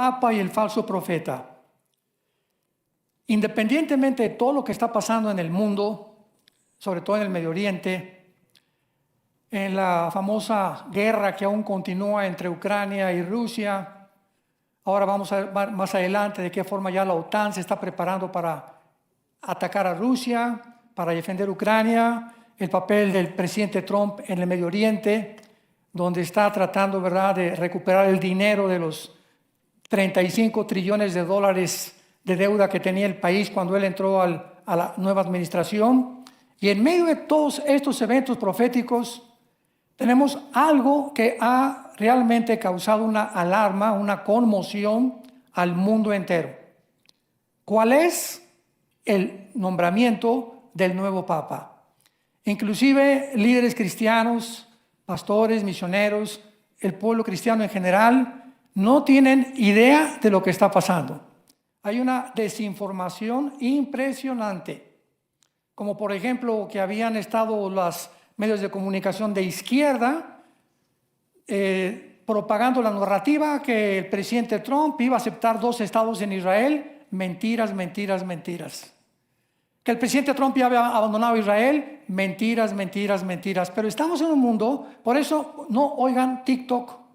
papa y el falso profeta. Independientemente de todo lo que está pasando en el mundo, sobre todo en el Medio Oriente, en la famosa guerra que aún continúa entre Ucrania y Rusia, ahora vamos a ver más adelante de qué forma ya la OTAN se está preparando para atacar a Rusia, para defender Ucrania, el papel del presidente Trump en el Medio Oriente, donde está tratando, ¿verdad?, de recuperar el dinero de los 35 trillones de dólares de deuda que tenía el país cuando él entró a la nueva administración. Y en medio de todos estos eventos proféticos, tenemos algo que ha realmente causado una alarma, una conmoción al mundo entero. ¿Cuál es? El nombramiento del nuevo Papa. Inclusive líderes cristianos, pastores, misioneros, el pueblo cristiano en general, no tienen idea de lo que está pasando. Hay una desinformación impresionante, como por ejemplo que habían estado los medios de comunicación de izquierda propagando la narrativa que el presidente Trump iba a aceptar 2 estados en Israel. Mentiras, mentiras, mentiras. Que el presidente Trump ya había abandonado Israel. Mentiras, mentiras, mentiras. Pero estamos en un mundo, por eso no oigan TikTok.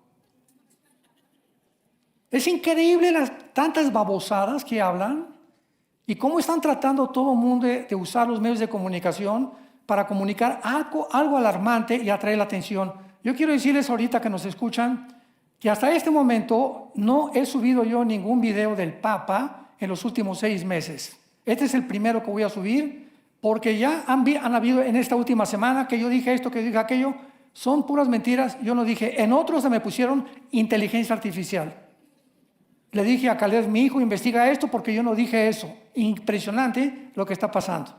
Es increíble las tantas babosadas que hablan y cómo están tratando todo el mundo de usar los medios de comunicación para comunicar algo alarmante y atraer la atención. Yo quiero decirles ahorita que nos escuchan que hasta este momento no he subido yo ningún video del Papa en los últimos 6 meses. Este es el primero que voy a subir porque ya han habido en esta última semana que yo dije esto, que dije aquello. Son puras mentiras. Yo no dije. En otros se me pusieron inteligencia artificial. Le dije a Caleb, mi hijo, investiga esto porque yo no dije eso. Impresionante lo que está pasando.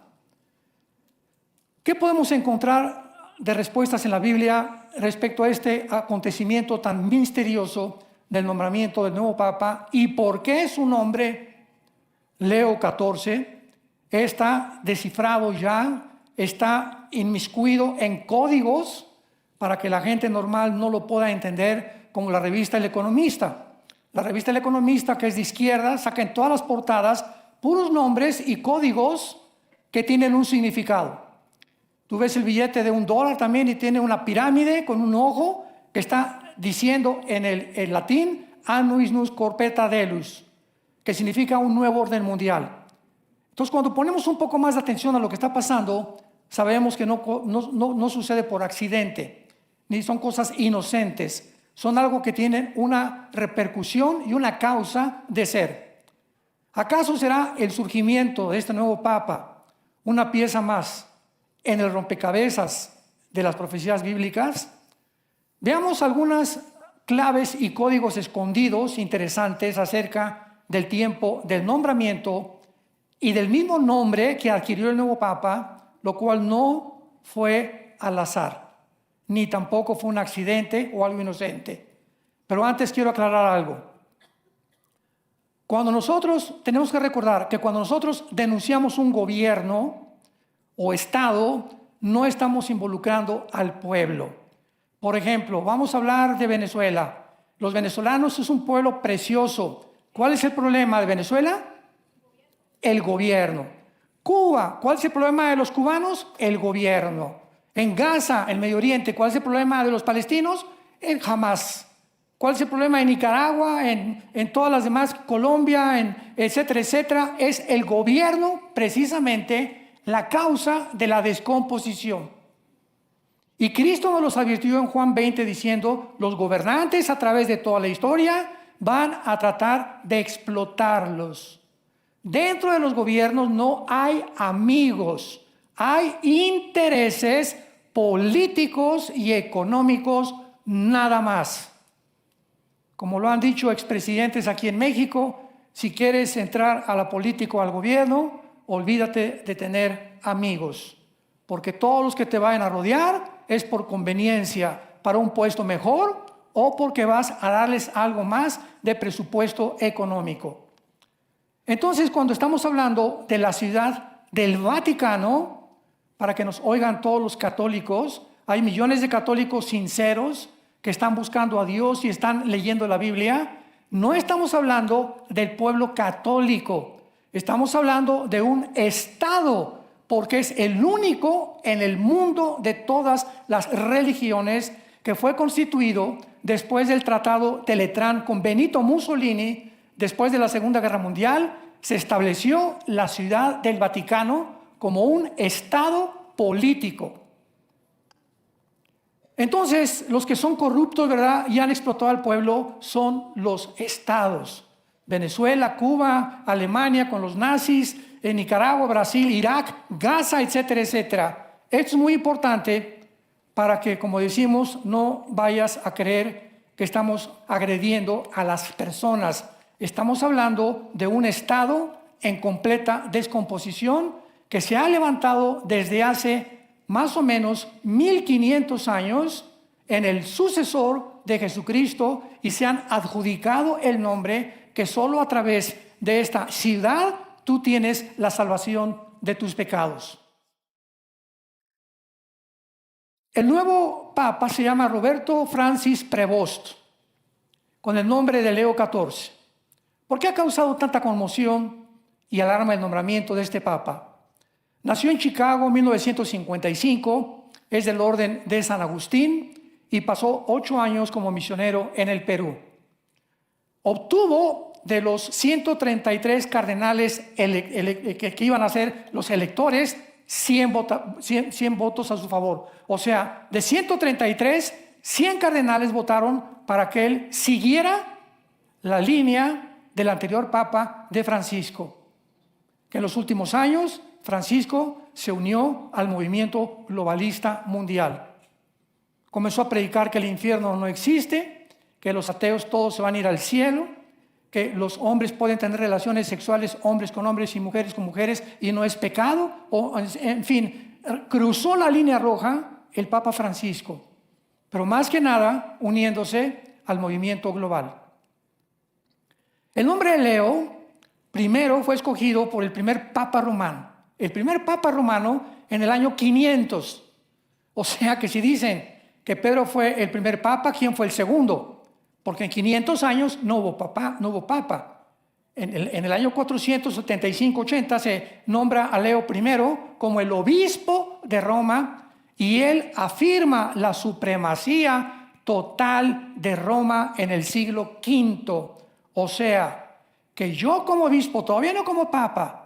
¿Qué podemos encontrar de respuestas en la Biblia respecto a este acontecimiento tan misterioso del nombramiento del nuevo Papa y por qué su nombre, Leo XIV, está descifrado ya, está inmiscuido en códigos para que la gente normal no lo pueda entender, como la revista El Economista? La revista El Economista, que es de izquierda, saca en todas las portadas puros nombres y códigos que tienen un significado. Tú ves el billete de $1 también y tiene una pirámide con un ojo que está diciendo en el latín Annus Nus Corpora Deus, que significa un nuevo orden mundial. Entonces, cuando ponemos un poco más de atención a lo que está pasando, sabemos que no sucede por accidente, ni son cosas inocentes. Son algo que tienen una repercusión y una causa de ser. ¿Acaso será el surgimiento de este nuevo Papa una pieza más en el rompecabezas de las profecías bíblicas? Veamos algunas claves y códigos escondidos interesantes acerca del tiempo del nombramiento y del mismo nombre que adquirió el nuevo Papa, lo cual no fue al azar, ni tampoco fue un accidente o algo inocente. Pero antes quiero aclarar algo. Tenemos que recordar que cuando nosotros denunciamos un gobierno o Estado, no estamos involucrando al pueblo. Por ejemplo, vamos a hablar de Venezuela. Los venezolanos es un pueblo precioso. ¿Cuál es el problema de Venezuela? El gobierno. Cuba, ¿cuál es el problema de los cubanos? El gobierno. En Gaza, el Medio Oriente, ¿cuál es el problema de los palestinos? El Hamas. ¿Cuál es el problema de Nicaragua, en todas las demás, Colombia, etcétera, etcétera? Es el gobierno, precisamente, la causa de la descomposición. Y Cristo nos los advirtió en Juan 20 diciendo, los gobernantes a través de toda la historia van a tratar de explotarlos. Dentro de los gobiernos no hay amigos. Hay intereses políticos y económicos nada más. Como lo han dicho expresidentes aquí en México, si quieres entrar a la política o al gobierno, olvídate de tener amigos, porque todos los que te vayan a rodear es por conveniencia para un puesto mejor o porque vas a darles algo más de presupuesto económico. Entonces, cuando estamos hablando de la ciudad del Vaticano, para que nos oigan todos los católicos, hay millones de católicos sinceros que están buscando a Dios y están leyendo la Biblia. No estamos hablando del pueblo católico, estamos hablando de un Estado, porque es el único en el mundo de todas las religiones que fue constituido después del Tratado de Letrán con Benito Mussolini. Después de la Segunda Guerra Mundial, se estableció la Ciudad del Vaticano como un Estado político. Entonces, los que son corruptos, ¿verdad?, y han explotado al pueblo son los estados. Venezuela, Cuba, Alemania con los nazis, Nicaragua, Brasil, Irak, Gaza, etcétera, etcétera. Esto es muy importante para que, como decimos, no vayas a creer que estamos agrediendo a las personas. Estamos hablando de un estado en completa descomposición que se ha levantado desde hace más o menos 1500 años en el sucesor de Jesucristo, y se han adjudicado el nombre que solo a través de esta ciudad tú tienes la salvación de tus pecados. El nuevo papa se llama Roberto Francis Prevost, con el nombre de Leo XIV. ¿Por qué ha causado tanta conmoción y alarma el nombramiento de este papa? Nació en Chicago en 1955, es del orden de San Agustín y pasó 8 años como misionero en el Perú. Obtuvo de los 133 cardenales que iban a ser los electores 100 votos a su favor. O sea, de 133, 100 cardenales votaron para que él siguiera la línea del anterior papa de Francisco, que en los últimos años Francisco se unió al movimiento globalista mundial. Comenzó a predicar que el infierno no existe, que los ateos todos se van a ir al cielo, que los hombres pueden tener relaciones sexuales, hombres con hombres y mujeres con mujeres, y no es pecado. En fin, cruzó la línea roja el Papa Francisco, pero más que nada uniéndose al movimiento global. El nombre de Leo primero fue escogido por el primer Papa romano. El primer Papa romano en el año 500. O sea que si dicen que Pedro fue el primer Papa, ¿quién fue el segundo? Porque en 500 años no hubo Papa. En el año 475-80 se nombra a Leo I como el obispo de Roma, y él afirma la supremacía total de Roma en el siglo V. O sea, que yo como obispo, todavía no como papa,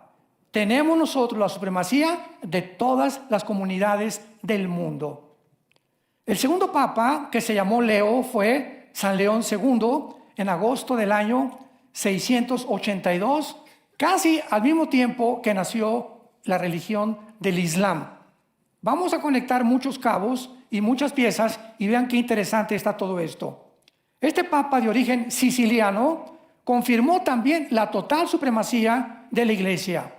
tenemos nosotros la supremacía de todas las comunidades del mundo. El segundo papa, que se llamó Leo, fue San León II, en agosto del año 682, casi al mismo tiempo que nació la religión del Islam. Vamos a conectar muchos cabos y muchas piezas y vean qué interesante está todo esto. Este papa de origen siciliano confirmó también la total supremacía de la iglesia.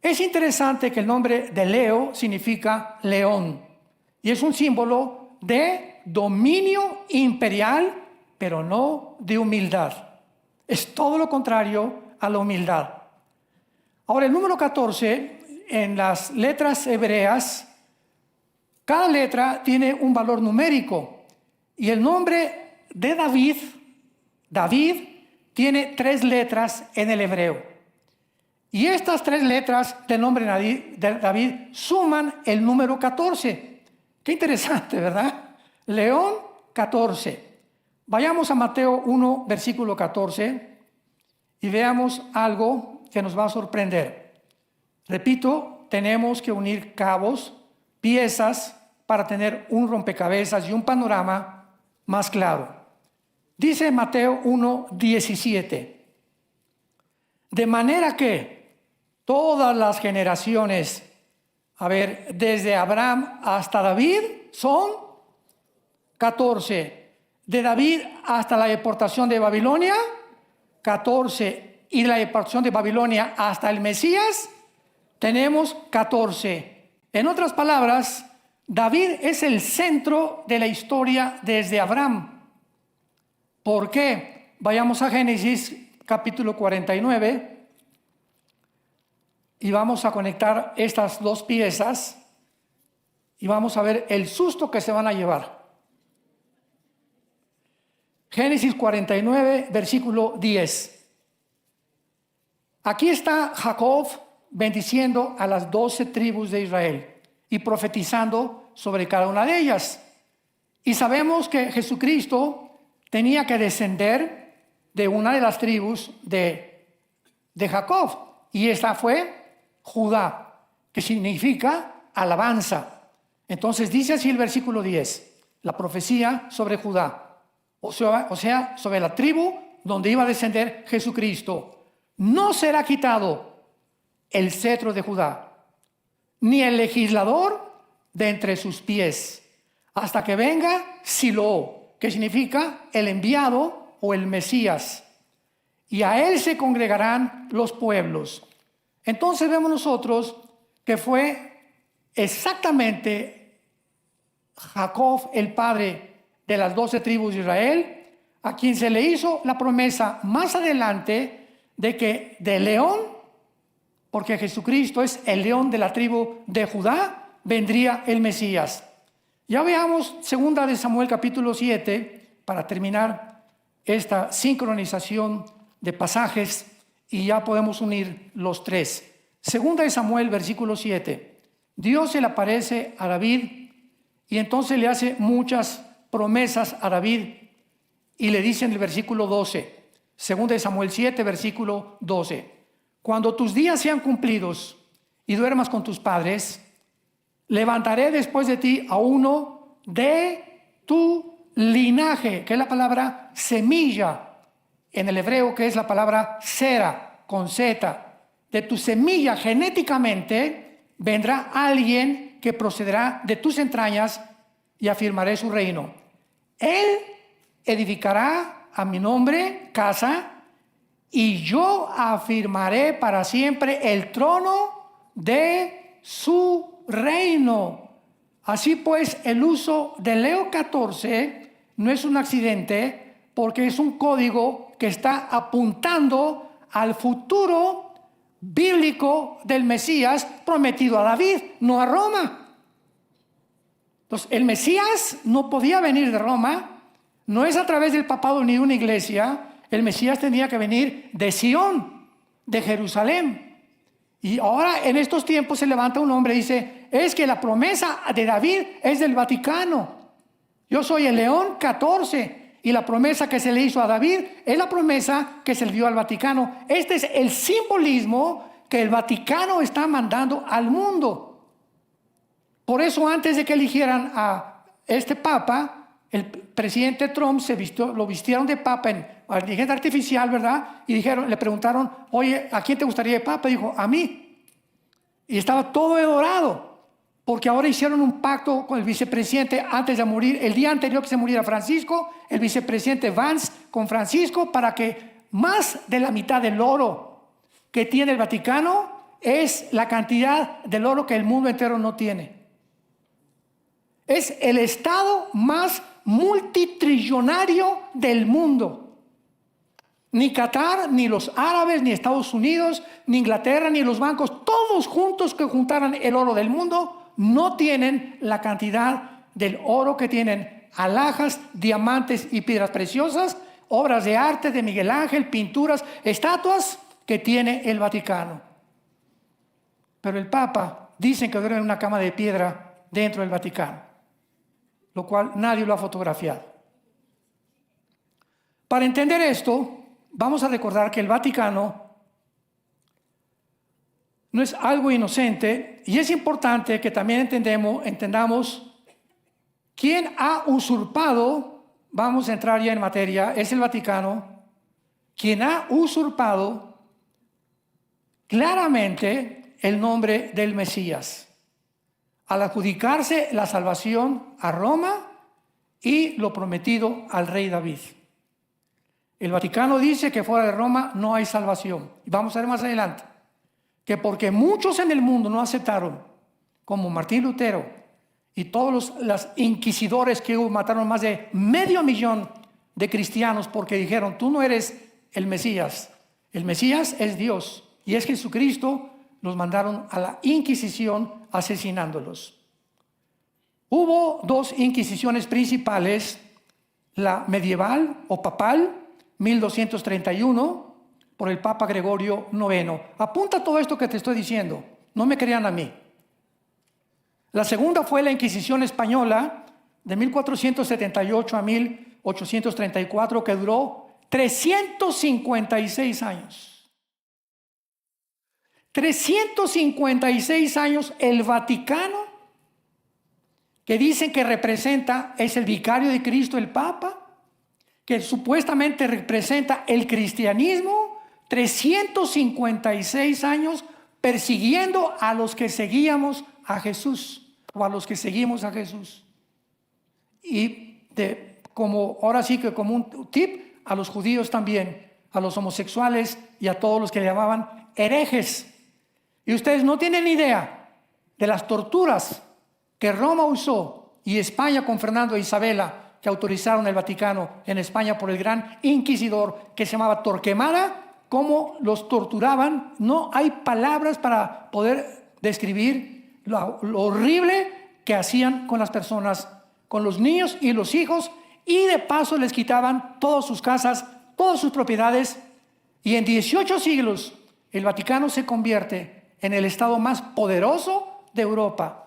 Es interesante que el nombre de Leo significa león y es un símbolo de dominio imperial, pero no de humildad. Es todo lo contrario a la humildad. Ahora, el número 14, en las letras hebreas, cada letra tiene un valor numérico, y el nombre de David, tiene 3 letras en el hebreo. Y estas 3 letras del nombre de David suman el número 14. Qué interesante, ¿verdad? León 14. Vayamos a Mateo 1, versículo 14, y veamos algo que nos va a sorprender. Repito, tenemos que unir cabos, piezas, para tener un rompecabezas y un panorama más claro. Dice Mateo 1, 17. De manera que todas las generaciones, desde Abraham hasta David, son 14. De David hasta la deportación de Babilonia, 14. Y de la deportación de Babilonia hasta el Mesías, tenemos 14. En otras palabras, David es el centro de la historia desde Abraham. ¿Por qué? Vayamos a Génesis capítulo 49 y vamos a conectar estas 2 piezas y vamos a ver el susto que se van a llevar. Génesis 49, versículo 10. Aquí está Jacob bendiciendo a las 12 tribus de Israel y profetizando sobre cada una de ellas. Y sabemos que Jesucristo tenía que descender de una de las tribus de Jacob, y esta fue Judá, que significa alabanza. Entonces dice así el versículo 10, la profecía sobre Judá, o sea, sobre la tribu donde iba a descender Jesucristo. No será quitado el cetro de Judá, ni el legislador de entre sus pies, hasta que venga Silo, que significa el enviado o el Mesías, y a él se congregarán los pueblos. Entonces vemos nosotros que fue exactamente Jacob, el padre de las 12 tribus de Israel, a quien se le hizo la promesa más adelante de que de león, porque Jesucristo es el león de la tribu de Judá, vendría el Mesías. Ya veamos 2 de Samuel capítulo 7 para terminar esta sincronización de pasajes y ya podemos unir los tres. 2 de Samuel versículo 7. Dios se le aparece a David y entonces le hace muchas promesas a David y le dice en el versículo 12. 2 de Samuel 7 versículo 12. Cuando tus días sean cumplidos y duermas con tus padres, levantaré después de ti a uno de tu linaje, que es la palabra semilla en el hebreo, que es la palabra sera, con Z. De tu semilla genéticamente vendrá alguien que procederá de tus entrañas y afirmaré su reino. Él edificará a mi nombre casa y yo afirmaré para siempre el trono de su reino. Así pues, el uso de Leo 14 no es un accidente, porque es un código que está apuntando al futuro bíblico del Mesías prometido a David, no a Roma. Entonces, el Mesías no podía venir de Roma, no es a través del papado ni de una iglesia. El Mesías tenía que venir de Sión, de Jerusalén. Y ahora en estos tiempos se levanta un hombre y dice, es que la promesa de David es del Vaticano. Yo soy el león 14 y la promesa que se le hizo a David es la promesa que se le dio al Vaticano. Este es el simbolismo que el Vaticano está mandando al mundo. Por eso antes de que eligieran a este papa, el presidente Trump lo vistieron de papa en inteligencia artificial, ¿verdad? Y le preguntaron, oye, ¿a quién te gustaría de papa? Dijo, a mí. Y estaba todo de dorado, porque ahora hicieron un pacto con el vicepresidente antes de morir, el día anterior que se muriera Francisco, el vicepresidente Vance con Francisco, para que más de la mitad del oro que tiene el Vaticano es la cantidad del oro que el mundo entero no tiene. Es el estado más multitrillonario del mundo. Ni Qatar, ni los árabes, ni Estados Unidos, ni Inglaterra, ni los bancos, todos juntos que juntaran el oro del mundo, no tienen la cantidad del oro que tienen alhajas, diamantes y piedras preciosas, obras de arte de Miguel Ángel, pinturas, estatuas que tiene el Vaticano. Pero el Papa dicen que duerme en una cama de piedra dentro del Vaticano, lo cual nadie lo ha fotografiado. Para entender esto, vamos a recordar que el Vaticano no es algo inocente, y es importante que también entendamos quién ha usurpado, vamos a entrar ya en materia, es el Vaticano, quien ha usurpado claramente el nombre del Mesías, al adjudicarse la salvación a Roma y lo prometido al rey David. El Vaticano dice que fuera de Roma no hay salvación. Y vamos a ver más adelante que porque muchos en el mundo no aceptaron, como Martín Lutero y todos los inquisidores que mataron más de 500,000 de cristianos porque dijeron, tú no eres el Mesías es Dios y es Jesucristo, los mandaron a la Inquisición asesinándolos. Hubo dos inquisiciones principales, la medieval o papal, 1231, por el Papa Gregorio IX. Apunta todo esto que te estoy diciendo, no me crean a mí. La segunda fue la Inquisición española, de 1478 a 1834, que duró 356 años. 356 años el Vaticano, que dicen que representa, es el vicario de Cristo, el Papa, que supuestamente representa el cristianismo, 356 años persiguiendo a los que seguíamos a Jesús, o a los que seguimos a Jesús. Y como ahora sí que como un tip, a los judíos también, a los homosexuales y a todos los que le llamaban herejes. Y ustedes no tienen idea de las torturas que Roma usó y España con Fernando e Isabela, que autorizaron el Vaticano en España por el gran inquisidor que se llamaba Torquemada, cómo los torturaban. No hay palabras para poder describir lo horrible que hacían con las personas, con los niños y los hijos, y de paso les quitaban todas sus casas, todas sus propiedades. Y en 18 siglos el Vaticano se convierte en el estado más poderoso de Europa.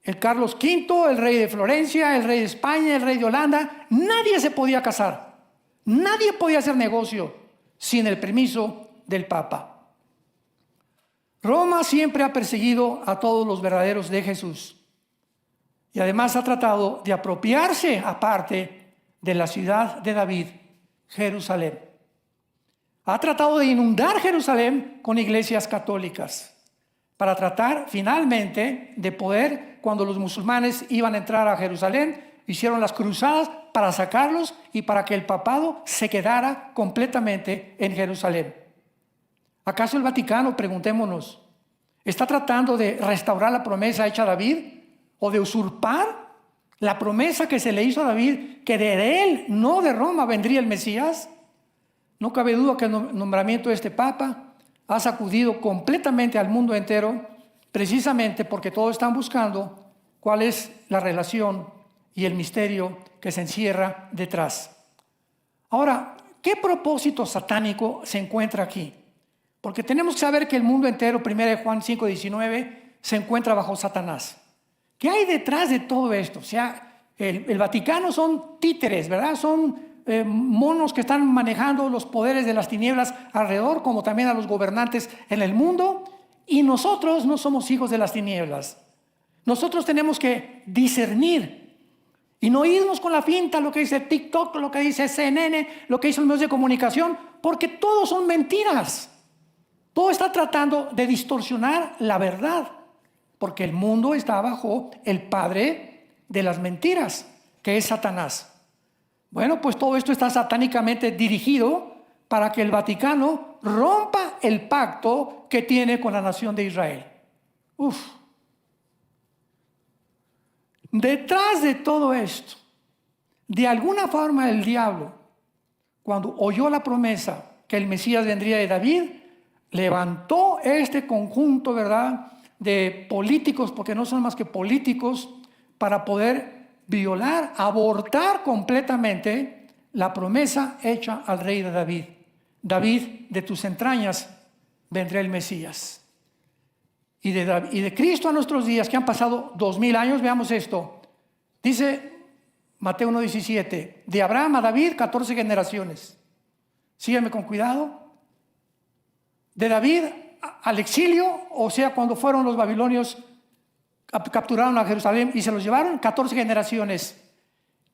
El Carlos V, el rey de Florencia, el rey de España, el rey de Holanda, nadie se podía casar, nadie podía hacer negocio sin el permiso del Papa. Roma siempre ha perseguido a todos los verdaderos de Jesús y además ha tratado de apropiarse aparte de la ciudad de David, Jerusalén. Ha tratado de inundar Jerusalén con iglesias católicas para tratar finalmente de poder, cuando los musulmanes iban a entrar a Jerusalén, hicieron las cruzadas para sacarlos y para que el papado se quedara completamente en Jerusalén. ¿Acaso el Vaticano, preguntémonos, está tratando de restaurar la promesa hecha a David o de usurpar la promesa que se le hizo a David, que de él, no de Roma, vendría el Mesías? No cabe duda que el nombramiento de este Papa ha sacudido completamente al mundo entero, precisamente porque todos están buscando cuál es la relación y el misterio que se encierra detrás. Ahora, ¿qué propósito satánico se encuentra aquí? Porque tenemos que saber que el mundo entero, 1 Juan 5:19, se encuentra bajo Satanás. ¿Qué hay detrás de todo esto? O sea, el Vaticano son títeres, ¿verdad? Son monos que están manejando los poderes de las tinieblas alrededor, como también a los gobernantes en el mundo. Y nosotros no somos hijos de las tinieblas. Nosotros tenemos que discernir y no irnos con la finta, lo que dice TikTok, lo que dice CNN, lo que dicen los medios de comunicación, porque todo son mentiras. Todo está tratando de distorsionar la verdad, porque el mundo está bajo el padre de las mentiras, que es Satanás. Bueno, pues todo esto está satánicamente dirigido para que el Vaticano rompa el pacto que tiene con la nación de Israel. Detrás de todo esto, de alguna forma el diablo, cuando oyó la promesa que el Mesías vendría de David, levantó este conjunto, ¿verdad?, de políticos, porque no son más que políticos, para poder violar, abortar completamente la promesa hecha al rey de David. David, de tus entrañas vendrá el Mesías. Y de Cristo a nuestros días, que han pasado 2000 años, veamos esto. Dice Mateo 1:17, de Abraham a David 14 generaciones. Síganme con cuidado. De David al exilio, o sea, cuando fueron los babilonios, capturaron a Jerusalén y se los llevaron, 14 generaciones.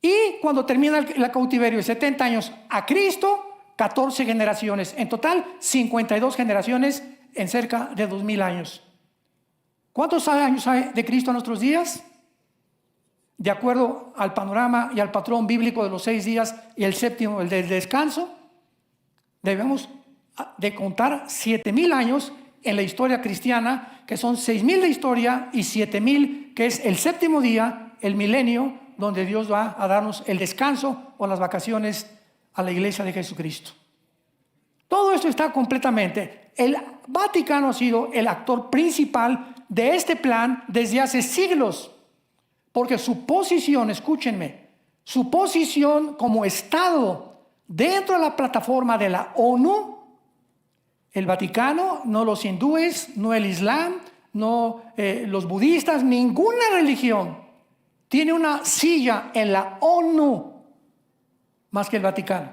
Y cuando termina el cautiverio, 70 años a Cristo, 14 generaciones. En total, 52 generaciones en cerca de 2000 años. ¿Cuántos años hay de Cristo a nuestros días? De acuerdo al panorama y al patrón bíblico de los 6 días y el séptimo, el del descanso, debemos de contar 7000 años en la historia cristiana, que son 6000 de historia y 7000 que es el séptimo día, el milenio, donde Dios va a darnos el descanso o las vacaciones a la iglesia de Jesucristo. Todo esto está completamente. El Vaticano ha sido el actor principal de este plan desde hace siglos, porque su posición, escúchenme, su posición como Estado dentro de la plataforma de la ONU. El Vaticano, no los hindúes, no el Islam, no los budistas, ninguna religión tiene una silla en la ONU más que el Vaticano.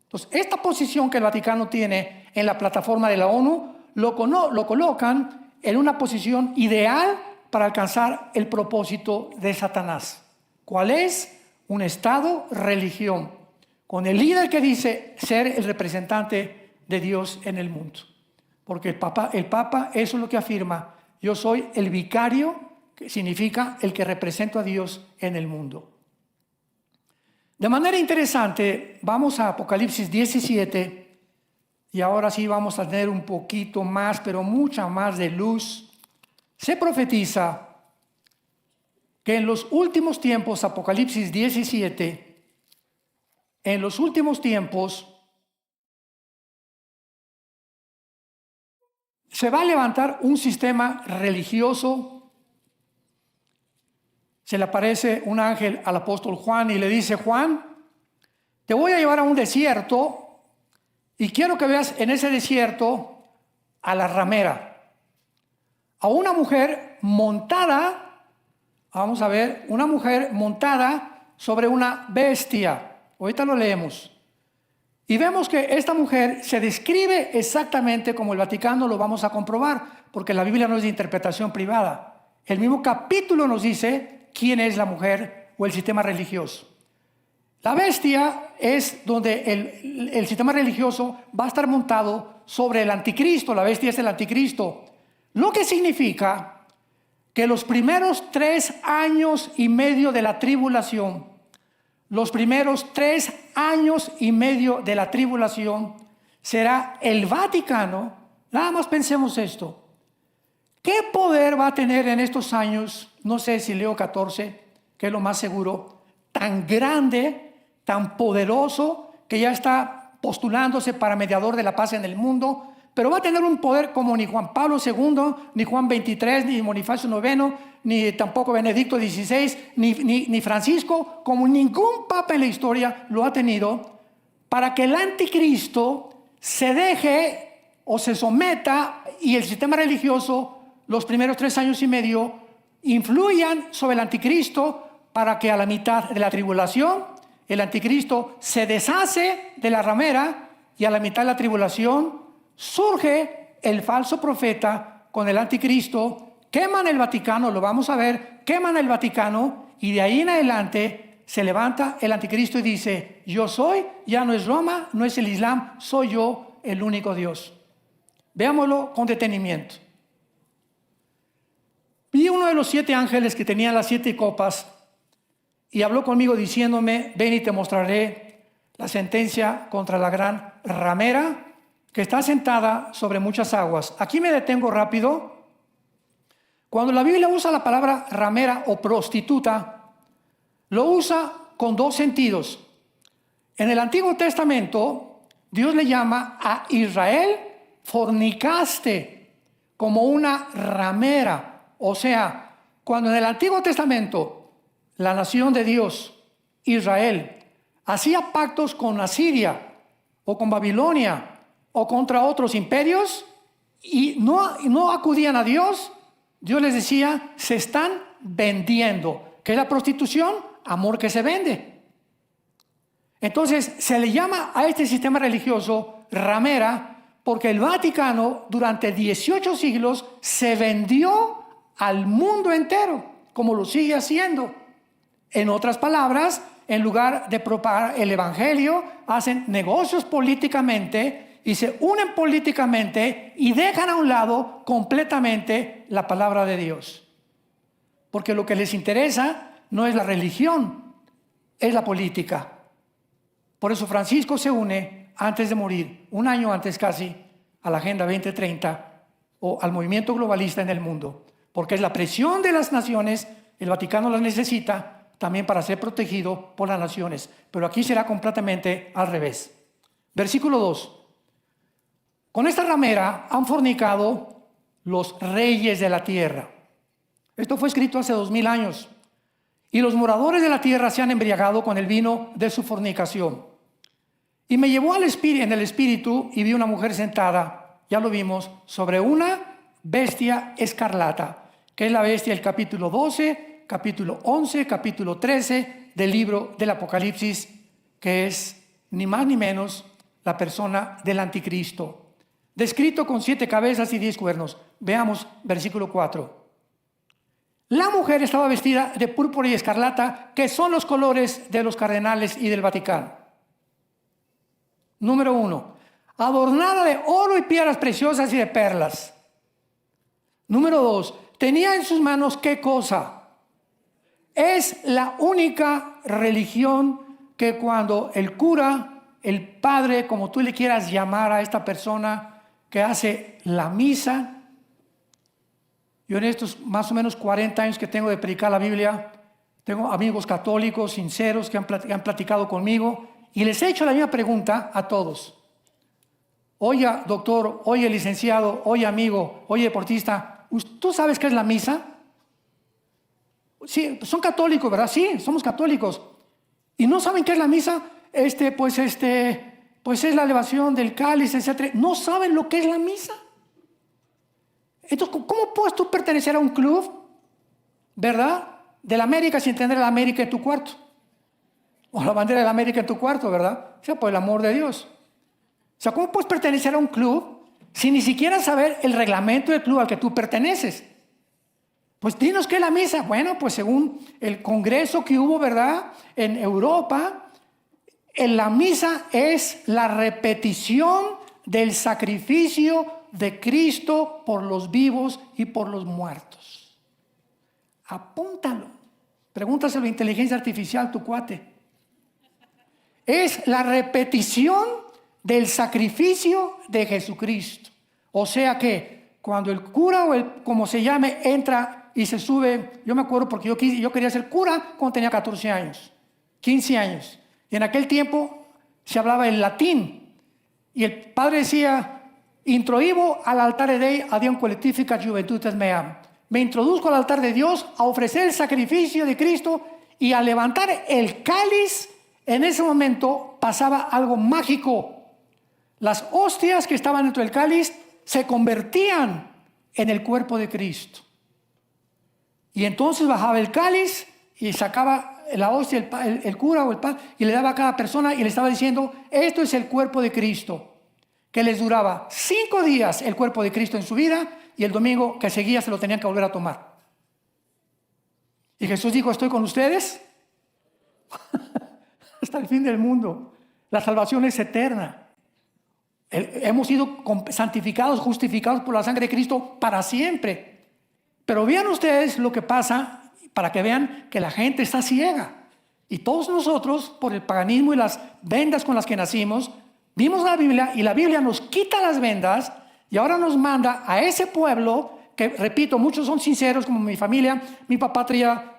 Entonces, esta posición que el Vaticano tiene en la plataforma de la ONU lo colocan en una posición ideal para alcanzar el propósito de Satanás. ¿Cuál es? Un Estado-religión, con el líder que dice ser el representante de Dios en el mundo. Porque el Papa eso es lo que afirma: yo soy el vicario, que significa el que represento a Dios en el mundo. De manera interesante, vamos a Apocalipsis 17, y ahora sí vamos a tener un poquito más, pero mucha más de luz. Se profetiza que en los últimos tiempos, Apocalipsis 17, en los últimos tiempos, se va a levantar un sistema religioso. Se le aparece un ángel al apóstol Juan y le dice: Juan, te voy a llevar a un desierto y quiero que veas en ese desierto a la ramera, a una mujer montada, vamos a ver, una mujer montada sobre una bestia. Ahorita lo leemos. Y vemos que esta mujer se describe exactamente como el Vaticano lo vamos a comprobar, porque la Biblia no es de interpretación privada. El mismo capítulo nos dice quién es la mujer o el sistema religioso. La bestia es donde el sistema religioso va a estar montado sobre el anticristo. La bestia es el anticristo. Lo que significa que los primeros 3 años y medio de la tribulación, los primeros 3 años y medio de la tribulación, será el Vaticano. Nada más pensemos esto. ¿Qué poder va a tener en estos años? No sé si Leo XIV, que es lo más seguro, tan grande, tan poderoso, que ya está postulándose para mediador de la paz en el mundo, pero va a tener un poder como ni Juan Pablo II, ni Juan XXIII, ni Bonifacio IX, ni tampoco Benedicto XVI, ni Francisco, como ningún papa en la historia lo ha tenido, para que el anticristo se deje o se someta y el sistema religioso, los primeros 3 años y medio, influyan sobre el anticristo, para que a la mitad de la tribulación el anticristo se deshace de la ramera y a la mitad de la tribulación surge el falso profeta con el anticristo. Queman el Vaticano, lo vamos a ver, queman el Vaticano, y de ahí en adelante se levanta el anticristo y dice: yo soy, ya no es Roma, no es el Islam, soy yo el único Dios. Veámoslo con detenimiento. Vi uno de los 7 ángeles que tenían las 7 copas y habló conmigo diciéndome: ven y te mostraré la sentencia contra la gran ramera que está sentada sobre muchas aguas. Aquí me detengo rápido. Cuando la Biblia usa la palabra ramera o prostituta, lo usa con 2 sentidos. En el Antiguo Testamento, Dios le llama a Israel: fornicaste, como una ramera. O sea, cuando en el Antiguo Testamento la nación de Dios, Israel, hacía pactos con Asiria o con Babilonia o contra otros imperios y no acudían a Dios, Dios les decía: se están vendiendo. ¿Qué es la prostitución? Amor que se vende. Entonces se le llama a este sistema religioso ramera, porque el Vaticano durante 18 siglos se vendió al mundo entero, como lo sigue haciendo. En otras palabras, en lugar de propagar el evangelio, hacen negocios políticamente y se unen políticamente y dejan a un lado completamente la palabra de Dios. Porque lo que les interesa no es la religión, es la política. Por eso Francisco se une antes de morir, 1 año antes casi, a la Agenda 2030 o al movimiento globalista en el mundo. Porque es la presión de las naciones, el Vaticano las necesita también para ser protegido por las naciones. Pero aquí será completamente al revés. Versículo 2. Con esta ramera han fornicado los reyes de la tierra. Esto fue escrito hace 2000 años. y los moradores de la tierra se han embriagado con el vino de su fornicación. Y me llevó en el espíritu y vi una mujer sentada, ya lo vimos, sobre una bestia escarlata, que es la bestia del capítulo 12, capítulo 11, capítulo 13 del libro del Apocalipsis, que es ni más ni menos la persona del anticristo, descrito con 7 cabezas y 10 cuernos. Veamos versículo 4. La mujer estaba vestida de púrpura y escarlata, que son los colores de los cardenales y del Vaticano. Número 1, adornada de oro y piedras preciosas y de perlas. Número 2, tenía en sus manos ¿qué cosa? Es la única religión que cuando el cura, el padre, como tú le quieras llamar a esta persona que hace la misa, yo en estos más o menos 40 años que tengo de predicar la Biblia, tengo amigos católicos sinceros que han platicado conmigo y les he hecho la misma pregunta a todos. Oye, doctor, oye, licenciado, oye, amigo, oye, deportista, ¿tú sabes qué es la misa? Sí, son católicos, ¿verdad? Sí, somos católicos. ¿Y no saben qué es la misa? Pues es la elevación del cáliz, etc. ¿No saben lo que es la misa? Entonces, ¿cómo puedes tú pertenecer a un club, verdad, de la América sin tener la América en tu cuarto? O la bandera de la América en tu cuarto, ¿verdad? O sea, por el amor de Dios. O sea, ¿cómo puedes pertenecer a un club sin ni siquiera saber el reglamento del club al que tú perteneces? Pues dinos qué es la misa. Bueno, pues según el congreso que hubo, ¿verdad?, en Europa, la misa es la repetición del sacrificio de Cristo por los vivos y por los muertos. Apúntalo. Pregúntaselo a inteligencia artificial, tu cuate. Es la repetición del sacrificio de Jesucristo. O sea que cuando el cura o el como se llame entra y se sube, yo me acuerdo porque yo quería ser cura cuando tenía 14 años, 15 años. Y en aquel tiempo se hablaba el latín. Y el padre decía, introibo al altare Dei a Dios collectifica juventudes meam. Me introduzco al altar de Dios a ofrecer el sacrificio de Cristo y a levantar el cáliz. En ese momento pasaba algo mágico. Las hostias que estaban dentro del cáliz se convertían en el cuerpo de Cristo. Y entonces bajaba el cáliz y sacaba la hostia, el cura o el padre, y le daba a cada persona y le estaba diciendo, esto es el cuerpo de Cristo, que les duraba 5 días el cuerpo de Cristo en su vida, y el domingo que seguía se lo tenían que volver a tomar. Y Jesús dijo, estoy con ustedes hasta el fin del mundo. La salvación es eterna. Hemos sido santificados, justificados por la sangre de Cristo para siempre. Pero vean ustedes lo que pasa, para que vean que la gente está ciega. Y todos nosotros, por el paganismo y las vendas con las que nacimos, vimos la Biblia y la Biblia nos quita las vendas y ahora nos manda a ese pueblo que, repito, muchos son sinceros, como mi familia. Mi papá traía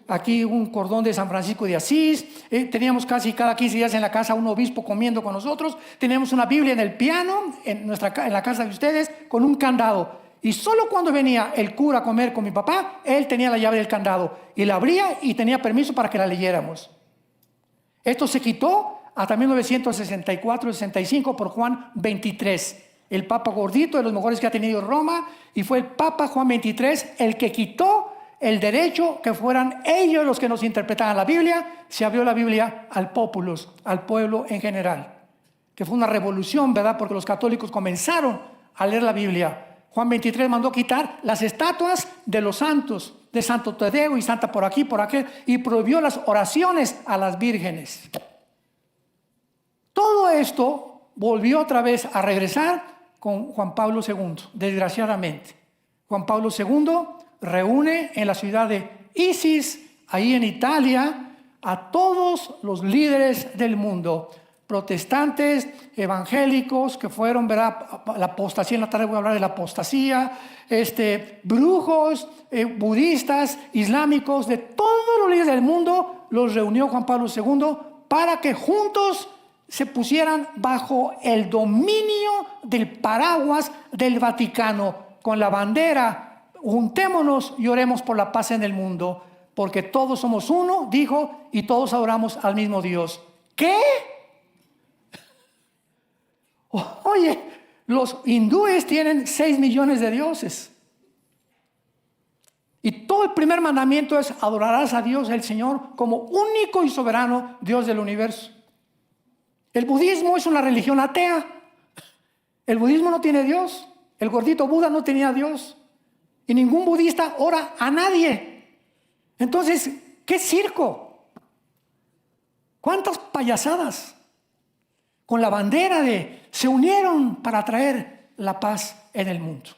aquí un cordón de San Francisco de Asís. Teníamos casi cada 15 días en la casa un obispo comiendo con nosotros. Teníamos una Biblia en el piano, en la casa de ustedes, con un candado. Y solo cuando venía el cura a comer con mi papá, él tenía la llave del candado. Y la abría y tenía permiso para que la leyéramos. Esto se quitó hasta 1964-65 por Juan XXIII. El papa gordito, de los mejores que ha tenido Roma, y fue el papa Juan XXIII el que quitó el derecho que fueran ellos los que nos interpretaran la Biblia. Se abrió la Biblia al populus, al pueblo en general, que fue una revolución, ¿verdad? Porque los católicos comenzaron a leer la Biblia. Juan XXIII mandó quitar las estatuas de los santos, de Santo Tadeo y Santa por aquí, por aquel, y prohibió las oraciones a las vírgenes. Todo esto volvió otra vez a regresar con Juan Pablo II, desgraciadamente. Juan Pablo II reúne en la ciudad de Isis, ahí en Italia, a todos los líderes del mundo, protestantes, evangélicos, que fueron, ¿verdad?, la apostasía. En la tarde voy a hablar de la apostasía, brujos, budistas, islámicos, de todos los líderes del mundo, los reunió Juan Pablo II para que juntos se pusieran bajo el dominio del paraguas del Vaticano, con la bandera, juntémonos y oremos por la paz en el mundo. porque todos somos uno, dijo, y todos adoramos al mismo Dios. ¿Qué? Oye, los hindúes tienen 6 millones de dioses. Y todo el primer mandamiento es: adorarás a Dios, el Señor, como único y soberano Dios del universo. El budismo es una religión atea. El budismo no tiene Dios. El gordito Buda no tenía Dios. Y ningún budista ora a nadie. Entonces, ¿qué circo? ¿Cuántas payasadas? Con la bandera de se unieron para traer la paz en el mundo.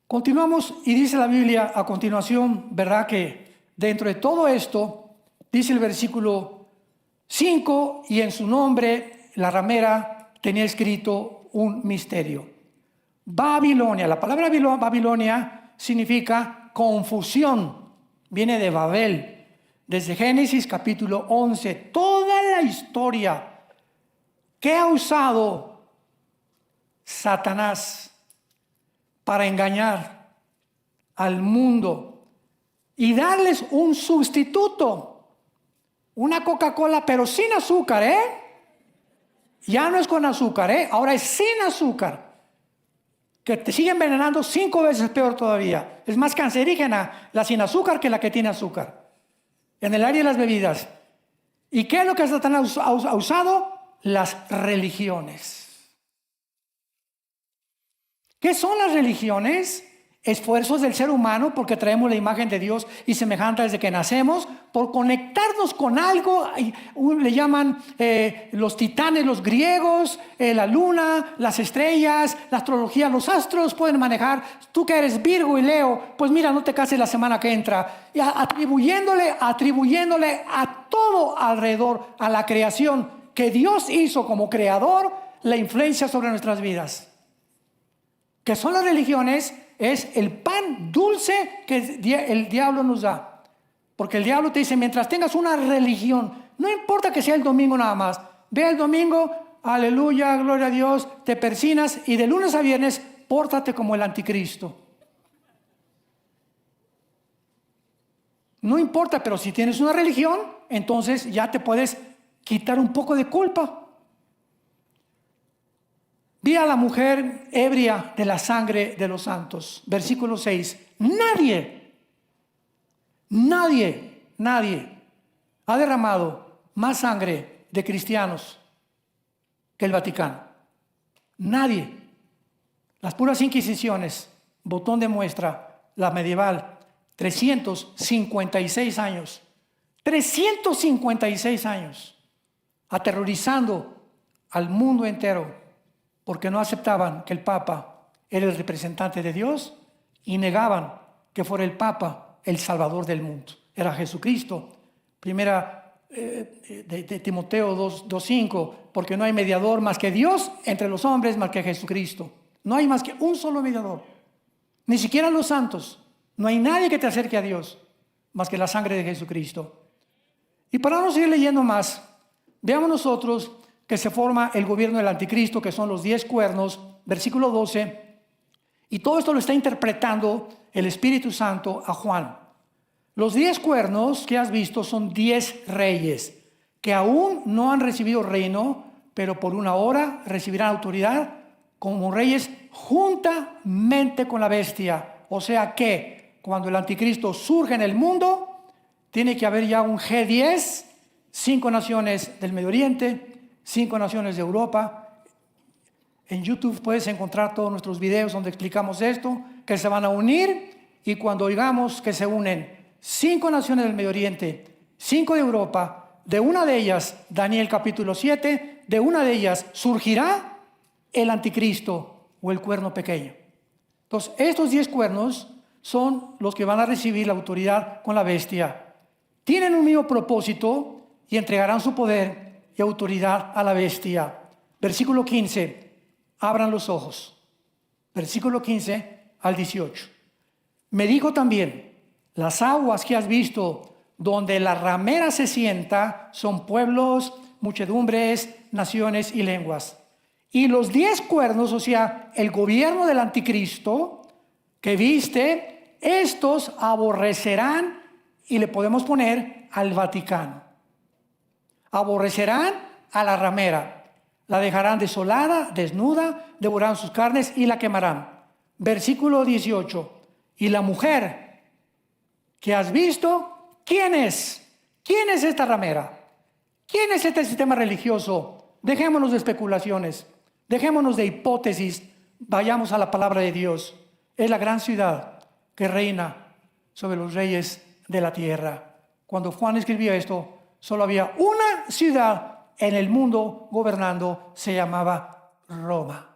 Continuamos y dice la Biblia a continuación, ¿verdad? Que dentro de todo esto, dice el versículo 5, y en su nombre la ramera tenía escrito un misterio. Babilonia, la palabra Babilonia significa confusión, viene de Babel. Desde Génesis capítulo 11, toda la historia que ha usado Satanás para engañar al mundo y darles un sustituto, una Coca-Cola pero sin azúcar, ya no es con azúcar, ahora es sin azúcar, que te sigue envenenando 5 veces peor todavía. Es más cancerígena la sin azúcar que la que tiene azúcar en el área de las bebidas. ¿Y qué es lo que Satanás ha usado? Las religiones. ¿Qué son las religiones? Esfuerzos del ser humano, porque traemos la imagen de Dios y semejante desde que nacemos, por conectarnos con algo. Le llaman los titanes, los griegos, la luna, las estrellas, la astrología, los astros pueden manejar. Tú que eres Virgo y Leo, pues mira, no te cases la semana que entra. Y atribuyéndole a todo alrededor, a la creación que Dios hizo como creador, la influencia sobre nuestras vidas. ¿Qué son las religiones? Es el pan dulce que el diablo nos da. Porque el diablo te dice, mientras tengas una religión, no importa que sea el domingo nada más, ve el domingo, aleluya, gloria a Dios, te persinas y de lunes a viernes pórtate como el anticristo. No importa, pero si tienes una religión, entonces ya te puedes quitar un poco de culpa. Vi a la mujer ebria de la sangre de los santos. Versículo 6. Nadie ha derramado más sangre de cristianos que el Vaticano. Nadie. Las puras inquisiciones, botón de muestra, la medieval, 356 años. 356 años. Aterrorizando al mundo entero. Porque no aceptaban que el Papa era el representante de Dios y negaban que fuera el Papa el Salvador del mundo. Era Jesucristo. Primera de Timoteo 2:5, porque no hay mediador más que Dios entre los hombres, más que Jesucristo. No hay más que un solo mediador. Ni siquiera los santos. No hay nadie que te acerque a Dios más que la sangre de Jesucristo. Y para no seguir leyendo más, veamos nosotros que se forma el gobierno del anticristo, que son los 10 cuernos, versículo 12, y todo esto lo está interpretando el Espíritu Santo a Juan. Los 10 cuernos que has visto son 10 reyes, que aún no han recibido reino, pero por una hora recibirán autoridad como reyes juntamente con la bestia. O sea que cuando el anticristo surge en el mundo, tiene que haber ya un G10, 5 naciones del Medio Oriente, 5 naciones de Europa. En YouTube puedes encontrar todos nuestros videos donde explicamos esto, que se van a unir, y cuando oigamos que se unen 5 naciones del Medio Oriente, 5 de Europa, de una de ellas, Daniel capítulo 7, de una de ellas surgirá el anticristo o el cuerno pequeño. Entonces, estos 10 cuernos son los que van a recibir la autoridad con la bestia. Tienen un mismo propósito y entregarán su poder y autoridad a la bestia. Versículo 15, abran los ojos. Versículo 15 al 18. Me dijo también, las aguas que has visto donde la ramera se sienta son pueblos, muchedumbres, naciones y lenguas. Y los 10 cuernos, o sea, el gobierno del anticristo que viste, estos aborrecerán, y le podemos poner al Vaticano. Aborrecerán a la ramera, la dejarán desolada, desnuda, devorarán sus carnes y la quemarán. Versículo 18. Y la mujer que has visto, ¿quién es? ¿Quién es esta ramera? ¿Quién es este sistema religioso? Dejémonos de especulaciones, dejémonos de hipótesis, vayamos a la palabra de Dios. Es la gran ciudad que reina sobre los reyes de la tierra. Cuando Juan escribió esto, solo había una ciudad en el mundo gobernando, se llamaba Roma.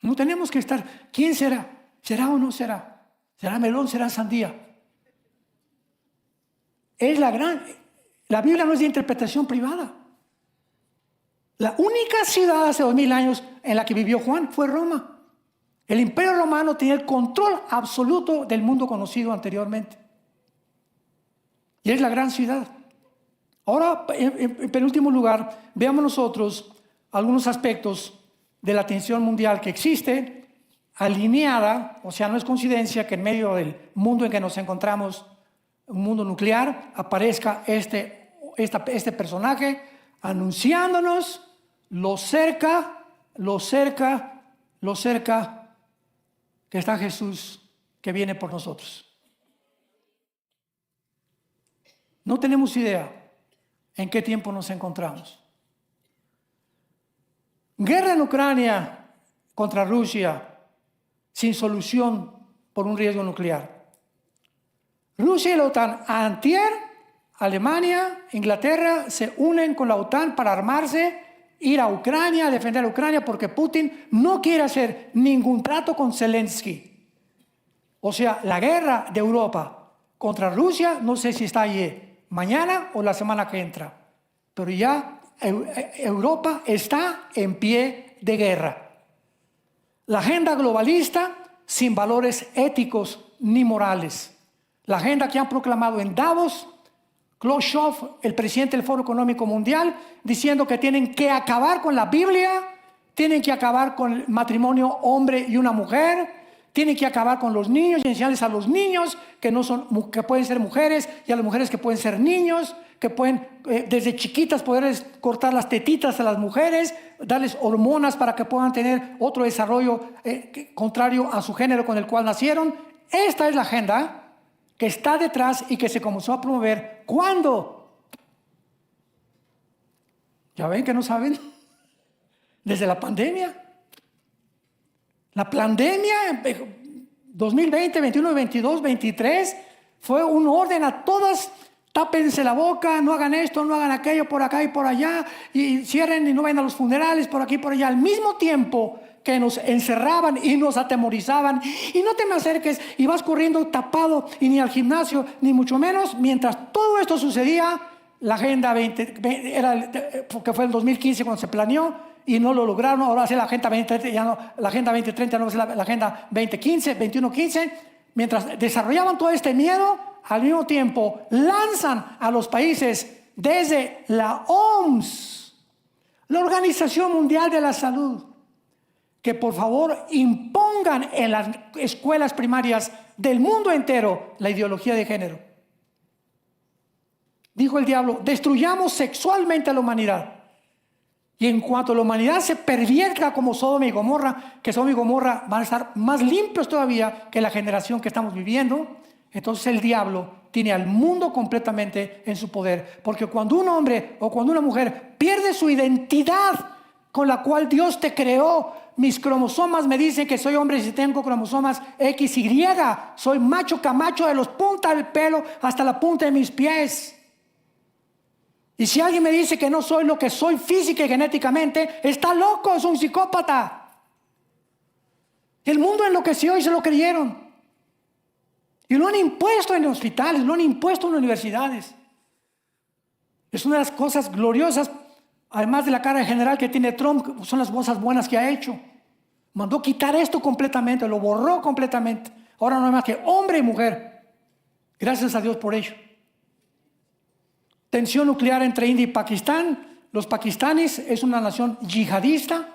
No tenemos que estar, ¿quién será? ¿Será o no será? ¿Será melón? ¿Será sandía? La Biblia no es de interpretación privada. La única ciudad hace 2000 años en la que vivió Juan fue Roma. El Imperio Romano tenía el control absoluto del mundo conocido anteriormente. Y es la gran ciudad. Ahora, en penúltimo lugar, veamos nosotros algunos aspectos de la tensión mundial que existe, alineada, o sea, no es coincidencia que en medio del mundo en que nos encontramos, un mundo nuclear, aparezca este personaje anunciándonos lo cerca que está Jesús, que viene por nosotros. No tenemos idea en qué tiempo nos encontramos. Guerra en Ucrania contra Rusia sin solución por un riesgo nuclear. Rusia y la OTAN, antier, Alemania, Inglaterra se unen con la OTAN para armarse, ir a Ucrania, a defender a Ucrania, porque Putin no quiere hacer ningún trato con Zelensky. O sea, la guerra de Europa contra Rusia, no sé si está allí mañana o la semana que entra, pero ya Europa está en pie de guerra. La agenda globalista sin valores éticos ni morales. La agenda que han proclamado en Davos, Klaus Schwab, el presidente del Foro Económico Mundial, diciendo que tienen que acabar con la Biblia, tienen que acabar con el matrimonio hombre y una mujer, tienen que acabar con los niños y enseñarles a los niños que pueden ser mujeres y a las mujeres que pueden ser niños, que pueden desde chiquitas poderles cortar las tetitas a las mujeres, darles hormonas para que puedan tener otro desarrollo contrario a su género con el cual nacieron. Esta es la agenda que está detrás y que se comenzó a promover. ¿Cuándo? ¿Ya ven que no saben? Desde la pandemia. La pandemia 2020, 21, 22, 23 fue un orden a todas. Tápense la boca, no hagan esto, no hagan aquello, por acá y por allá, y cierren y no vayan a los funerales, por aquí y por allá. Al mismo tiempo que nos encerraban y nos atemorizaban, y no te me acerques, y vas corriendo tapado, y ni al gimnasio, ni mucho menos. Mientras todo esto sucedía, la Agenda 20, porque fue el 2015 cuando se planeó, y no lo lograron. Ahora hace la Agenda 2030, ya no, la Agenda 2030 no es la Agenda 2015, 2115. Mientras desarrollaban todo este miedo, al mismo tiempo lanzan a los países desde la OMS, la Organización Mundial de la Salud, que por favor impongan en las escuelas primarias del mundo entero la ideología de género. Dijo el diablo: destruyamos sexualmente a la humanidad. Y en cuanto la humanidad se pervierta como Sodoma y Gomorra, que Sodoma y Gomorra van a estar más limpios todavía que la generación que estamos viviendo, entonces el diablo tiene al mundo completamente en su poder. Porque cuando un hombre o cuando una mujer pierde su identidad con la cual Dios te creó, mis cromosomas me dicen que soy hombre si tengo cromosomas XY, soy macho camacho de los puntas del pelo hasta la punta de mis pies. Y si alguien me dice que no soy lo que soy física y genéticamente, está loco, es un psicópata. El mundo enloqueció y se lo creyeron. Y lo han impuesto en hospitales, lo han impuesto en universidades. Es una de las cosas gloriosas, además de la cara general que tiene Trump, son las cosas buenas que ha hecho. Mandó quitar esto completamente, lo borró completamente. Ahora no hay más que hombre y mujer. Gracias a Dios por ello. Tensión nuclear entre India y Pakistán. Los pakistaníes es una nación yihadista.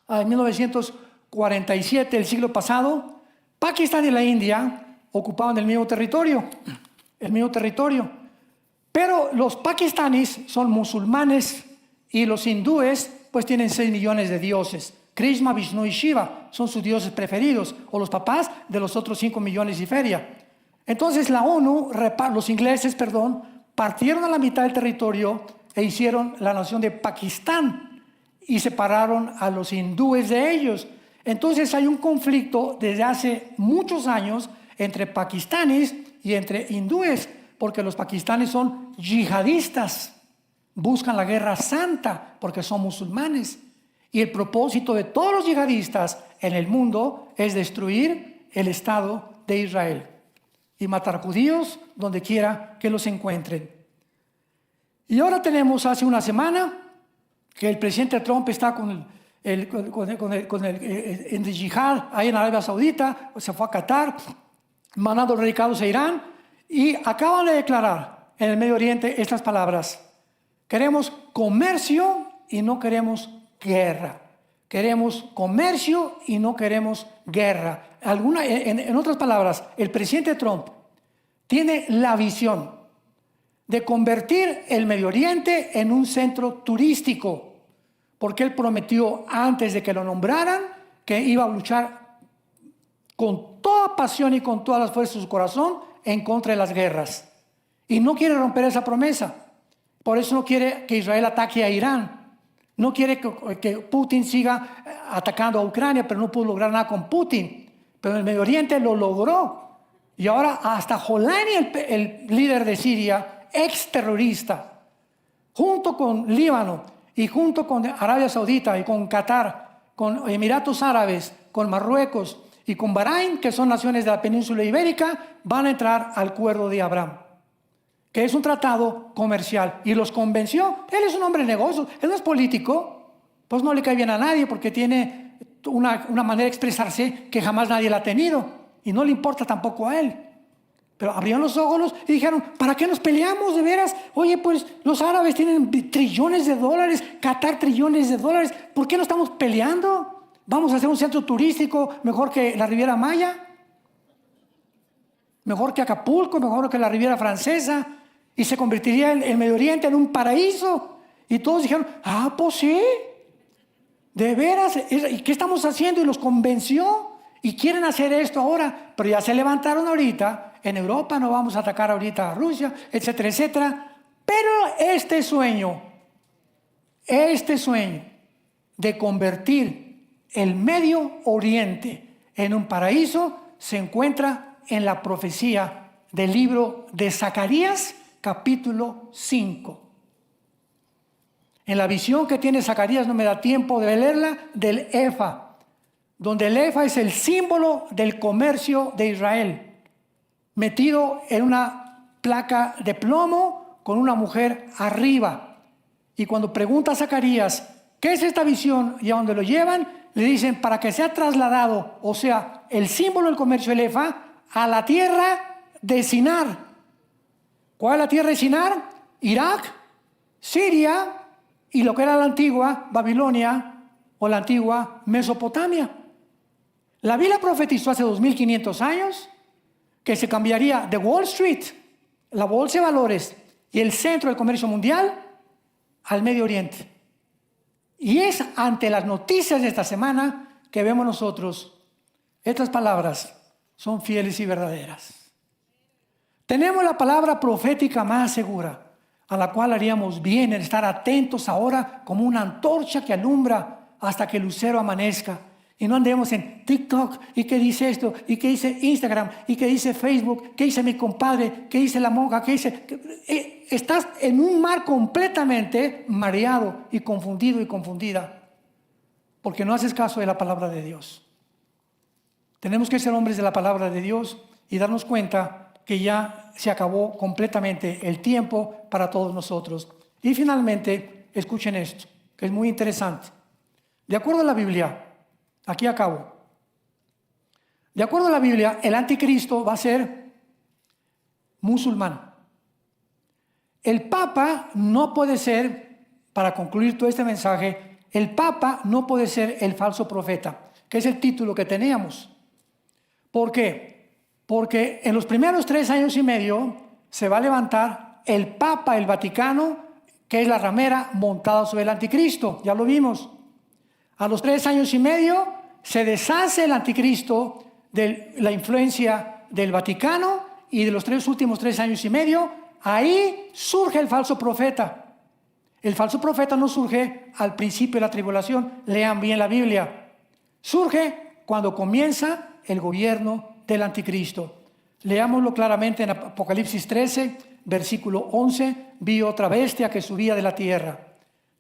en 1947, el siglo pasado, Pakistán y la India ocupaban el mismo territorio. Pero los pakistaníes son musulmanes y los hindúes pues tienen 6 millones de dioses. Krishna, Vishnu y Shiva son sus dioses preferidos, o los papás de los otros 5 millones y feria. Entonces la ONU, los ingleses, partieron a la mitad del territorio e hicieron la nación de Pakistán y separaron a los hindúes de ellos. Entonces hay un conflicto desde hace muchos años entre pakistaníes y entre hindúes, porque los pakistaníes son yihadistas, buscan la guerra santa porque son musulmanes. Y el propósito de todos los yihadistas en el mundo es destruir el Estado de Israel y matar judíos donde quiera que los encuentren. Y ahora tenemos hace una semana que el presidente Trump está con el yihad ahí en Arabia Saudita, se fue a Qatar, mandando radicados a Irán, y acaban de declarar en el Medio Oriente estas palabras: queremos comercio y no queremos guerra. Queremos comercio y no queremos guerra. En otras palabras, el presidente Trump tiene la visión de convertir el Medio Oriente en un centro turístico, porque él prometió antes de que lo nombraran que iba a luchar con toda pasión y con todas las fuerzas de su corazón en contra de las guerras. Y no quiere romper esa promesa. Por eso no quiere que Israel ataque a Irán. No quiere que Putin siga atacando a Ucrania, pero no pudo lograr nada con Putin. Pero en el Medio Oriente lo logró. Y ahora hasta Jolani, el líder de Siria, ex terrorista, junto con Líbano y junto con Arabia Saudita y con Qatar, con Emiratos Árabes, con Marruecos y con Bahrein, que son naciones de la península ibérica, van a entrar al acuerdo de Abraham, que es un tratado comercial, y los convenció. Él es un hombre de negocios, él no es político, pues no le cae bien a nadie porque tiene una manera de expresarse que jamás nadie la ha tenido, y no le importa tampoco a él. Pero abrieron los ojos y dijeron: ¿para qué nos peleamos de veras? Oye, pues los árabes tienen trillones de dólares, Qatar trillones de dólares, ¿por qué no estamos peleando? Vamos a hacer un centro turístico mejor que la Riviera Maya, mejor que Acapulco, mejor que la Riviera Francesa, y se convertiría el Medio Oriente en un paraíso. Y todos dijeron: ah, pues sí, de veras, ¿y qué estamos haciendo? Y los convenció, y quieren hacer esto ahora, pero ya se levantaron ahorita. En Europa no vamos a atacar ahorita a Rusia, etcétera, etcétera. Pero este sueño de convertir el Medio Oriente en un paraíso se encuentra en la profecía del libro de Zacarías, capítulo 5. En la visión que tiene Zacarías, no me da tiempo de leerla, del Efa, donde el Efa es el símbolo del comercio de Israel, metido en una placa de plomo con una mujer arriba. Y cuando pregunta a Zacarías: ¿qué es esta visión? Y a dónde lo llevan, le dicen: para que sea trasladado, o sea, el símbolo del comercio del Efa, a la tierra de Sinar. ¿Cuál es la tierra de Sinar? Irak, Siria y lo que era la antigua Babilonia o la antigua Mesopotamia. La Biblia profetizó hace 2500 años que se cambiaría de Wall Street, la bolsa de valores y el centro del comercio mundial, al Medio Oriente. Y es ante las noticias de esta semana que vemos nosotros: estas palabras son fieles y verdaderas. Tenemos la palabra profética más segura, a la cual haríamos bien en estar atentos ahora como una antorcha que alumbra hasta que el lucero amanezca. Y no andemos en TikTok, y qué dice esto, y qué dice Instagram, y qué dice Facebook, qué dice mi compadre, qué dice la monja, qué dice... Estás en un mar completamente mareado y confundido y confundida, porque no haces caso de la palabra de Dios. Tenemos que ser hombres de la palabra de Dios y darnos cuenta que ya se acabó completamente el tiempo para todos nosotros. Y finalmente, escuchen esto, que es muy interesante. De acuerdo a la Biblia, aquí acabo. De acuerdo a la Biblia, el anticristo va a ser musulmán. El Papa no puede ser, para concluir todo este mensaje, el Papa no puede ser el falso profeta, que es el título que teníamos. ¿Por qué? Porque en los primeros 3 años y medio se va a levantar el Papa, el Vaticano, que es la ramera montada sobre el anticristo. Ya lo vimos. A los 3 años y medio se deshace el anticristo de la influencia del Vaticano, y de los últimos 3 años y medio, ahí surge el falso profeta. El falso profeta no surge al principio de la tribulación, lean bien la Biblia. Surge cuando comienza el gobierno del anticristo. Leámoslo claramente en Apocalipsis 13, versículo 11. Vi otra bestia que subía de la tierra.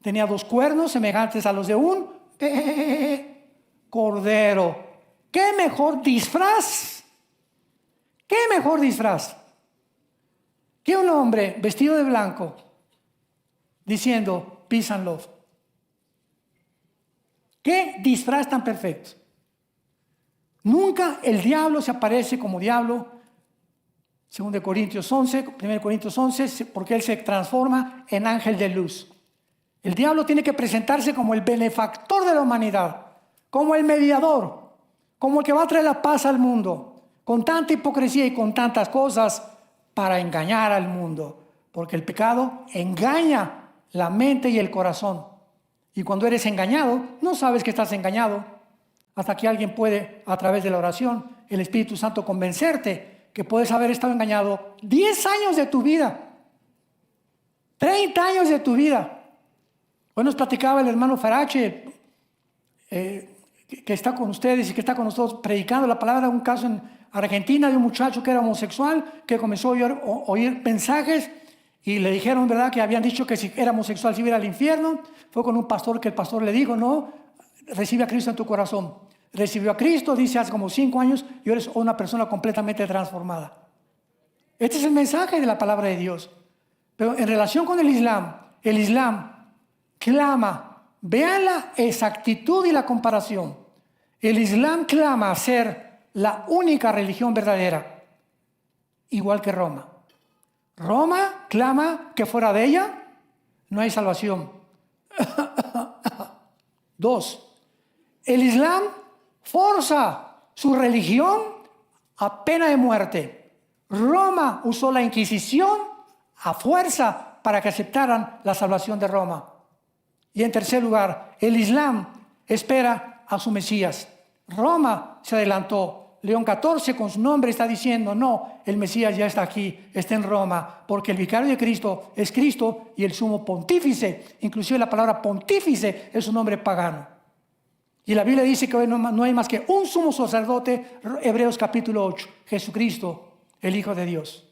Tenía 2 cuernos semejantes a los de un cordero. ¿Qué mejor disfraz? ¿Qué mejor disfraz que un hombre vestido de blanco diciendo peace and love? ¿Qué disfraz tan perfecto? Nunca el diablo se aparece como diablo, 2 Corintios 11, 1 Corintios 11, porque él se transforma en ángel de luz. El diablo tiene que presentarse como el benefactor de la humanidad, como el mediador, como el que va a traer la paz al mundo, con tanta hipocresía y con tantas cosas para engañar al mundo, porque el pecado engaña la mente y el corazón. Y cuando eres engañado, no sabes que estás engañado, hasta que alguien puede, a través de la oración, el Espíritu Santo, convencerte que puedes haber estado engañado 10 años de tu vida, 30 años de tu vida. Hoy nos platicaba el hermano Farache, que está con ustedes y que está con nosotros predicando la palabra, un caso en Argentina de un muchacho que era homosexual, que comenzó a oír mensajes y le dijeron, ¿verdad?, que habían dicho que si era homosexual se iba al infierno. Fue con un pastor, que el pastor le dijo, no, recibe a Cristo en tu corazón. Recibió a Cristo, dice, hace como 5 años, y eres una persona completamente transformada. Este es el mensaje de la palabra de Dios. Pero en relación con el Islam clama, vean la exactitud y la comparación. El Islam clama a ser la única religión verdadera, igual que Roma. Roma clama que fuera de ella no hay salvación. 2. El Islam forza su religión a pena de muerte. Roma usó la Inquisición a fuerza para que aceptaran la salvación de Roma. Y en tercer lugar, el Islam espera a su Mesías. Roma se adelantó. León 14 con su nombre está diciendo, no, el Mesías ya está aquí, está en Roma, porque el vicario de Cristo es Cristo y el sumo pontífice. Inclusive la palabra pontífice es un nombre pagano. Y la Biblia dice que hoy no hay más que un sumo sacerdote, Hebreos capítulo 8, Jesucristo, el Hijo de Dios.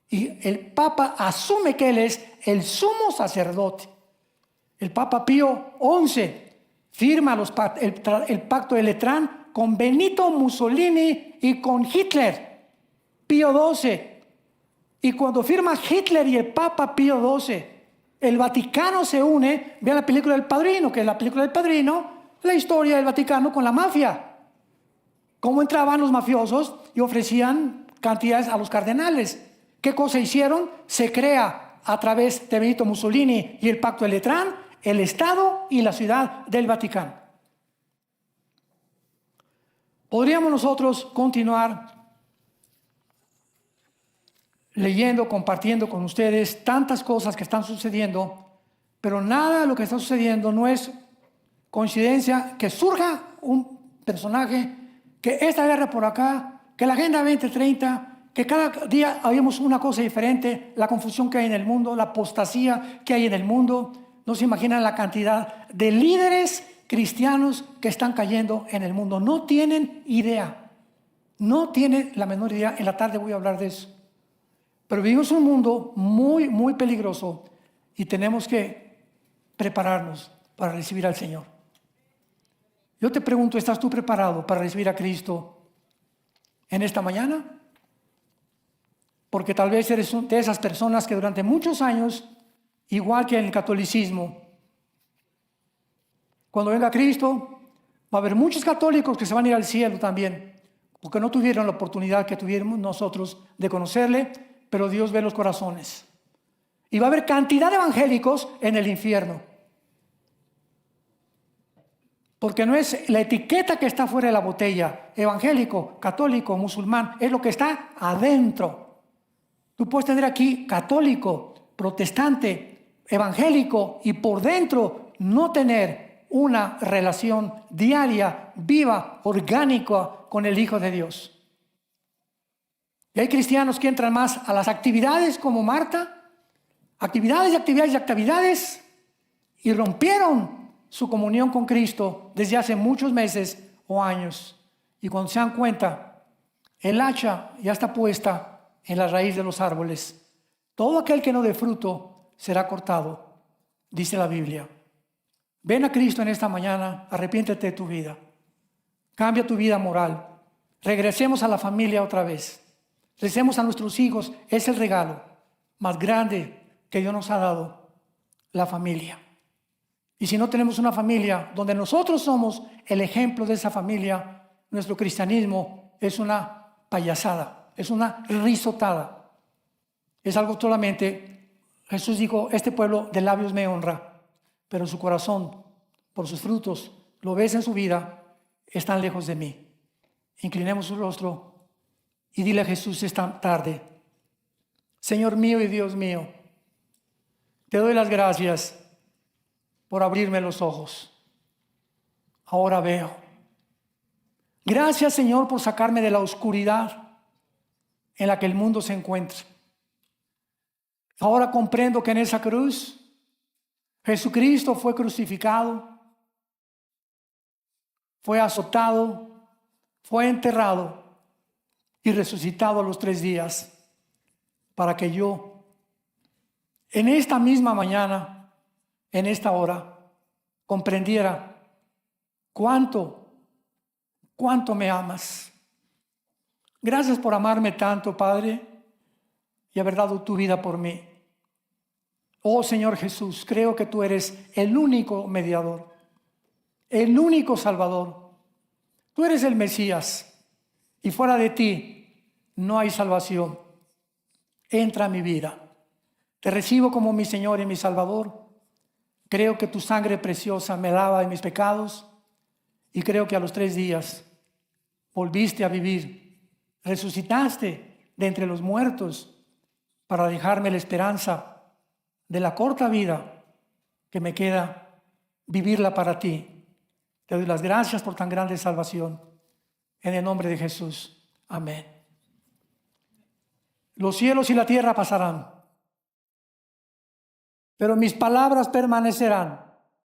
Y el Papa asume que Él es el sumo sacerdote. El Papa Pío XI firma el pacto de Letrán con Benito Mussolini y con Hitler, Pío XII. Y cuando firma Hitler y el Papa Pío XII, el Vaticano se une. Vean la película del Padrino, que es la película del Padrino, la historia del Vaticano con la mafia. Cómo entraban los mafiosos y ofrecían cantidades a los cardenales. ¿Qué cosa hicieron? Se crea a través de Benito Mussolini y el pacto de Letrán el Estado y la ciudad del Vaticano. Podríamos nosotros continuar leyendo, compartiendo con ustedes tantas cosas que están sucediendo, pero nada de lo que está sucediendo no es coincidencia que surja un personaje, que esta guerra por acá, que la Agenda 2030, que cada día habemos una cosa diferente, la confusión que hay en el mundo, la apostasía que hay en el mundo. No se imaginan la cantidad de líderes cristianos que están cayendo en el mundo. No tienen idea. No tienen la menor idea. En la tarde voy a hablar de eso. Pero vivimos un mundo muy, muy peligroso y tenemos que prepararnos para recibir al Señor. Yo te pregunto, ¿estás tú preparado para recibir a Cristo en esta mañana? Porque tal vez eres de esas personas que durante muchos años, igual que en el catolicismo, cuando venga Cristo, va a haber muchos católicos que se van a ir al cielo también, porque no tuvieron la oportunidad que tuvimos nosotros de conocerle, pero Dios ve los corazones. Y va a haber cantidad de evangélicos en el infierno. Porque no es la etiqueta que está fuera de la botella, evangélico, católico, musulmán, es lo que está adentro. Tú puedes tener aquí católico, protestante, evangélico y por dentro no tener una relación diaria, viva, orgánica con el Hijo de Dios. Y hay cristianos que entran más a las actividades como Marta, actividades y actividades y actividades, y rompieron su comunión con Cristo desde hace muchos meses o años. Y cuando se dan cuenta, el hacha ya está puesta en la raíz de los árboles. Todo aquel que no dé fruto será cortado, dice la Biblia. Ven a Cristo en esta mañana, arrepiéntete de tu vida, cambia tu vida moral, regresemos a la familia otra vez, regresemos a nuestros hijos. Es el regalo más grande que Dios nos ha dado, la familia. Y si no tenemos una familia donde nosotros somos el ejemplo de esa familia, nuestro cristianismo es una payasada, es una risotada. Es algo solamente, Jesús dijo, este pueblo de labios me honra, pero su corazón, por sus frutos, lo ves en su vida, están lejos de mí. Inclinemos su rostro y dile a Jesús esta tarde: Señor mío y Dios mío, te doy las gracias por abrirme los ojos. Ahora veo. Gracias, Señor, por sacarme de la oscuridad en la que el mundo se encuentra. Ahora comprendo que en esa cruz Jesucristo fue crucificado, fue azotado, fue enterrado y resucitado a los 3 días para que yo, en esta misma mañana, en esta hora, comprendiera cuánto me amas. Gracias por amarme tanto, Padre, y haber dado tu vida por mí. Oh Señor Jesús, creo que tú eres el único mediador, el único Salvador. Tú eres el Mesías y fuera de ti no hay salvación. Entra a mi vida. Te recibo como mi Señor y mi Salvador. Creo que tu sangre preciosa me lava de mis pecados y creo que a los 3 días volviste a vivir. Resucitaste de entre los muertos para dejarme la esperanza de la corta vida que me queda, vivirla para ti. Te doy las gracias por tan grande salvación. En el nombre de Jesús. Amén. Los cielos y la tierra pasarán, pero mis palabras permanecerán.